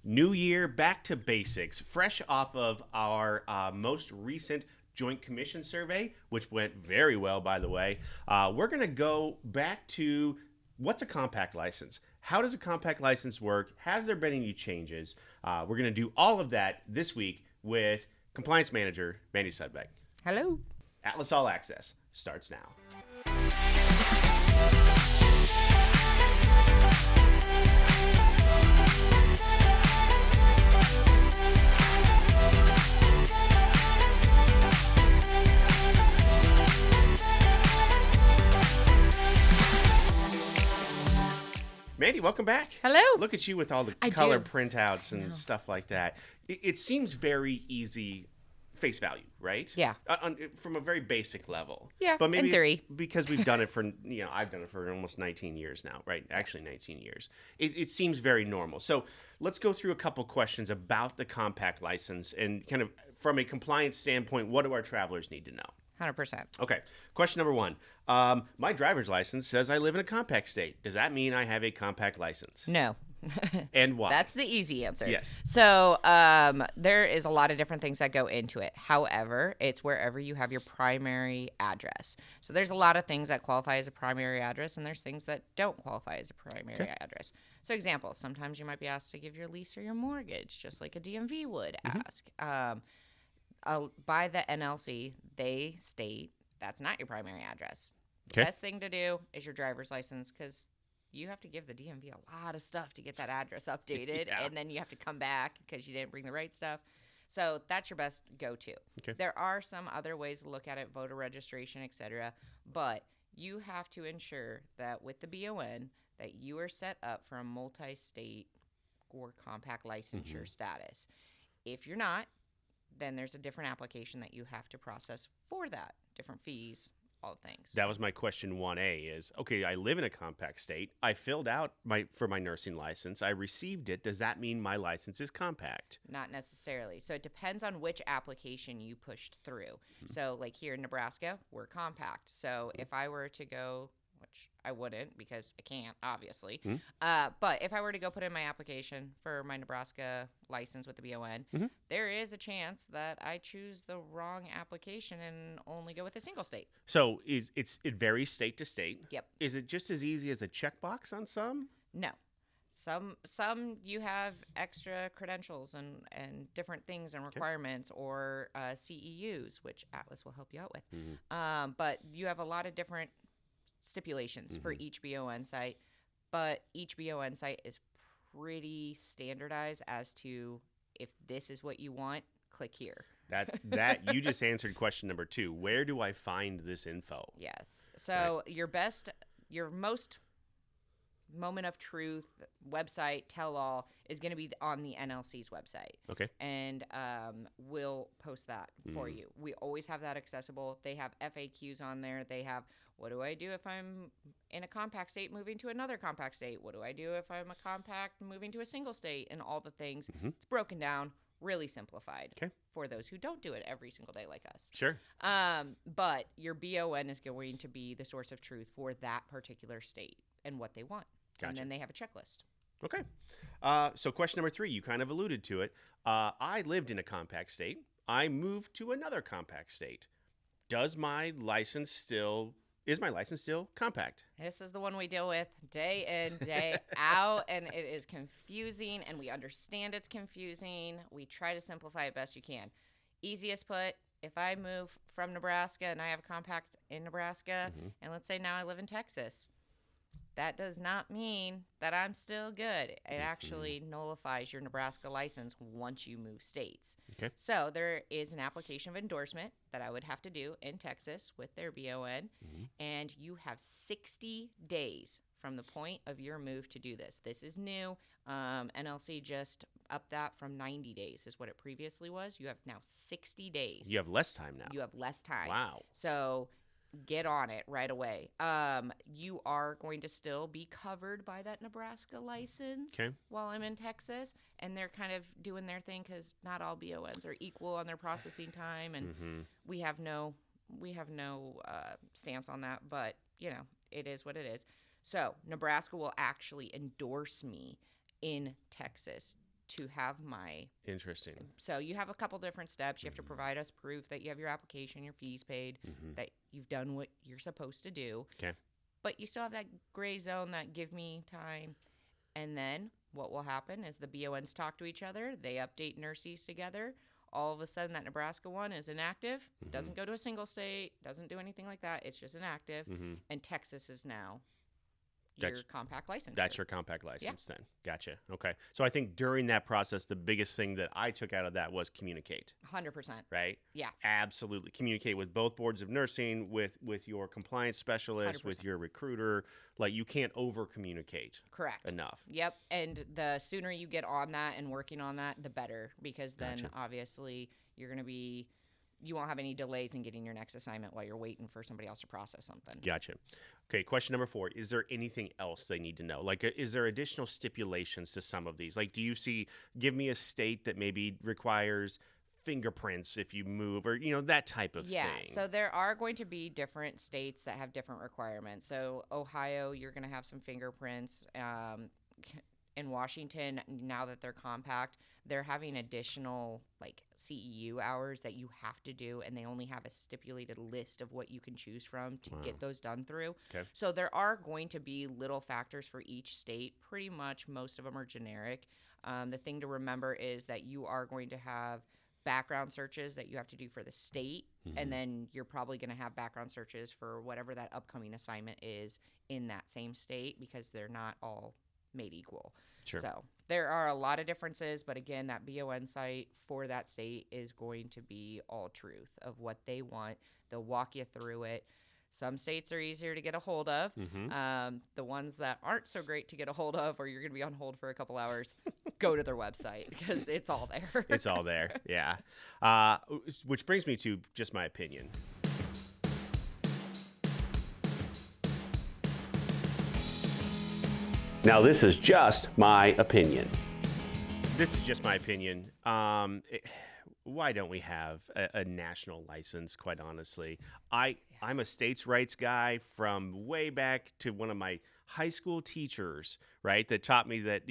New year, back to basics. Fresh off of our most recent Joint Commission survey, which went very well, by the way, we're going to go back to what's a compact license? How does a compact license work? Has there been any changes? We're going to do all of that this week with Compliance Manager Mandy Sudbeck. Hello. Atlas All Access starts now. Mandy, welcome back. Hello. Look at you with all the color printouts and stuff like that. It seems very easy face value, right? Yeah. From a very basic level. Yeah, but maybe in theory. Because we've done it for, I've done it for almost 19 years now, right? Actually 19 years. It seems very normal. So let's go through a couple questions about the compact license and kind of from a compliance standpoint, what do our travelers need to know? 100%. Okay. Question number one. My driver's license says I live in a compact state. Does that mean I have a compact license? No. And why? That's the easy answer. Yes. So there is a lot of different things that go into it. However, it's wherever you have your primary address. So there's a lot of things that qualify as a primary address, and there's things that don't qualify as a primary address. So example, sometimes you might be asked to give your lease or your mortgage, just like a DMV would ask. By the NLC, they state that's not your primary address. Okay. Best thing to do is your driver's license, because you have to give the DMV a lot of stuff to get that address updated, and then you have to come back because you didn't bring the right stuff. So that's your best go-to. Okay. There are some other ways to look at it, voter registration, etc., but you have to ensure that with the BON that you are set up for a multi-state or compact licensure status. If you're not, then there's a different application that you have to process for that, different fees, all things. That was my question 1A is, okay, I live in a compact state. I filled out for my nursing license. I received it. Does that mean my license is compact? Not necessarily. So it depends on which application you pushed through. So like here in Nebraska, we're compact. So if I were to go, which I wouldn't because I can't, obviously. But if I were to go put in my application for my Nebraska license with the BON, there is a chance that I choose the wrong application and only go with a single state. So it varies state to state? Yep. Is it just as easy as a checkbox on some? No. Some you have extra credentials and different things and requirements or CEUs, which Atlas will help you out with. But you have a lot of different stipulations for each BON site, but each BON site is pretty standardized as to if this is what you want, click here. That you just answered question number 2. Where do I find this info? Yes. So your most moment of truth website tell-all is going to be on the NLC's website. Okay. And we'll post that for you. We always have that accessible. They have FAQs on there. They have, what do I do if I'm in a compact state moving to another compact state? What do I do if I'm a compact moving to a single state? And all the things. It's broken down, really simplified for those who don't do it every single day like us. Sure. But your BON is going to be the source of truth for that particular state and what they want. Gotcha. And then they have a checklist. Okay. So question number 3, you kind of alluded to it. I lived in a compact state. I moved to another compact state. Is my license still compact? This is the one we deal with day in, day out, and it is confusing, and we understand it's confusing. We try to simplify it best you can. Easiest put, if I move from Nebraska and I have a compact in Nebraska, and let's say now I live in Texas, that does not mean that I'm still good. It actually nullifies your Nebraska license once you move states. Okay. So there is an application of endorsement that I would have to do in Texas with their BON, and you have 60 days from the point of your move to do this. This is new. NLC just upped that from 90 days is what it previously was. You have now 60 days. You have less time now. You have less time. Wow. So get on it right away. You are going to still be covered by that Nebraska license while I'm in Texas, and they're kind of doing their thing because not all BONs are equal on their processing time, and we have no stance on that, but it is what it is. So Nebraska will actually endorse me in Texas to have my. Interesting. So you have a couple different steps. You have to provide us proof that you have your application, your fees paid, that you've done what you're supposed to do. Okay. But you still have that gray zone, that give me time. And then what will happen is the BONs talk to each other. They update nurses together. All of a sudden, that Nebraska one is inactive. Doesn't go to a single state. Doesn't do anything like that. It's just inactive. And Texas is now your compact license. That's your compact license then. Gotcha. Okay. So I think during that process, the biggest thing that I took out of that was communicate. 100%. Right? Yeah. Absolutely. Communicate with both boards of nursing, with your compliance specialist, 100%. with your recruiter. Like, you can't over communicate. Correct. Enough. Yep. And the sooner you get on that and working on that, the better, because then obviously you won't have any delays in getting your next assignment while you're waiting for somebody else to process something. Gotcha. Okay, question number 4. Is there anything else they need to know? Like, is there additional stipulations to some of these? Like, do you see, give me a state that maybe requires fingerprints if you move, or, that type of thing? Yeah, so there are going to be different states that have different requirements. So Ohio, you're going to have some fingerprints. In Washington, now that they're compact, they're having additional CEU hours that you have to do, and they only have a stipulated list of what you can choose from to get those done through. Okay. So there are going to be little factors for each state. Pretty much most of them are generic. The thing to remember is that you are going to have background searches that you have to do for the state, and then you're probably going to have background searches for whatever that upcoming assignment is in that same state, because they're not all made equal. Sure. So there are a lot of differences, but again, that BON site for that state is going to be all truth of what they want. They'll walk you through it. Some states are easier to get a hold of. The ones that aren't so great to get a hold of, or you're going to be on hold for a couple hours, go to their website, because it's all there. It's all there, yeah. Which brings me to just my opinion. Now, this is just my opinion. Why don't we have a national license, quite honestly? I'm a states' rights guy from way back to one of my high school teachers, right, that taught me that,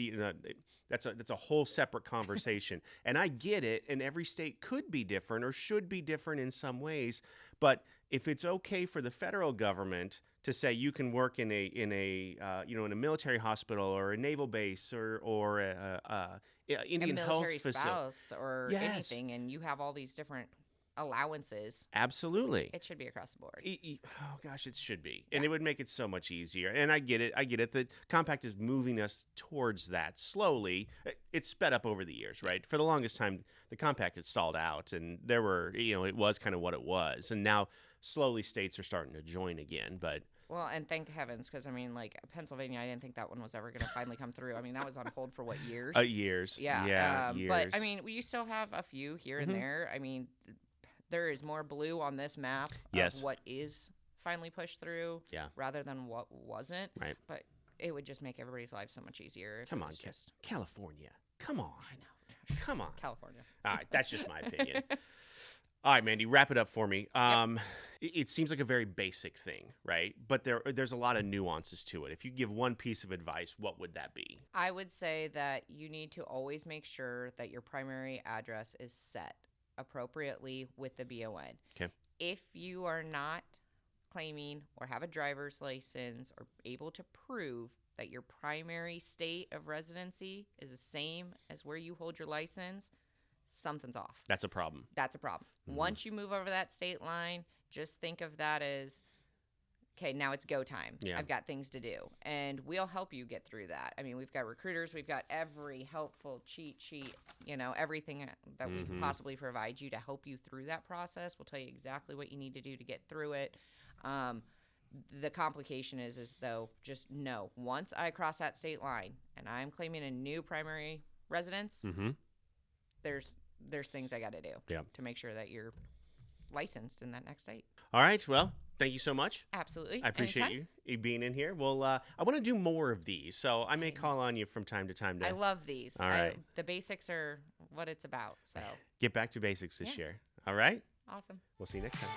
that's a whole separate conversation. And I get it, and every state could be different or should be different in some ways. But if it's okay for the federal government to say you can work in a military hospital or a naval base or a Indian health military facility, spouse or anything, and you have all these different allowances. Absolutely, it should be across the board. Oh gosh, it should be, and it would make it so much easier. And I get it. The compact is moving us towards that slowly. It's sped up over the years, right? For the longest time, the compact had stalled out, and there were, it was kind of what it was, and now slowly states are starting to join again, but. Well, and thank heavens, because, Pennsylvania, I didn't think that one was ever going to finally come through. That was on hold for, what, years? Years. Yeah. Years. But, we still have a few here and there. There is more blue on this map of what is finally pushed through rather than what wasn't. Right. But it would just make everybody's life so much easier. Come on, California. Come on. I know. Come on. California. All right, that's just my opinion. All right, Mandy, wrap it up for me. It seems like a very basic thing, right? But there's a lot of nuances to it. If you give one piece of advice, what would that be? I would say that you need to always make sure that your primary address is set appropriately with the BON. Okay. If you are not claiming or have a driver's license or able to prove that your primary state of residency is the same as where you hold your license, something's off. That's a problem. Once you move over that state line, just think of that as, okay, now it's go time. Yeah. I've got things to do. And we'll help you get through that. We've got recruiters. We've got every helpful cheat sheet, everything that we can possibly provide you to help you through that process. We'll tell you exactly what you need to do to get through it. The complication is though, just know, once I cross that state line and I'm claiming a new primary residence, there's things I got to do to make sure that you're licensed in that next state. All right. Well, thank you so much. Absolutely. I appreciate you being in here. Well, I want to do more of these, so I may call on you from time to time. I love these. All right. The basics are what it's about. So get back to basics this year. All right. Awesome. We'll see you next time.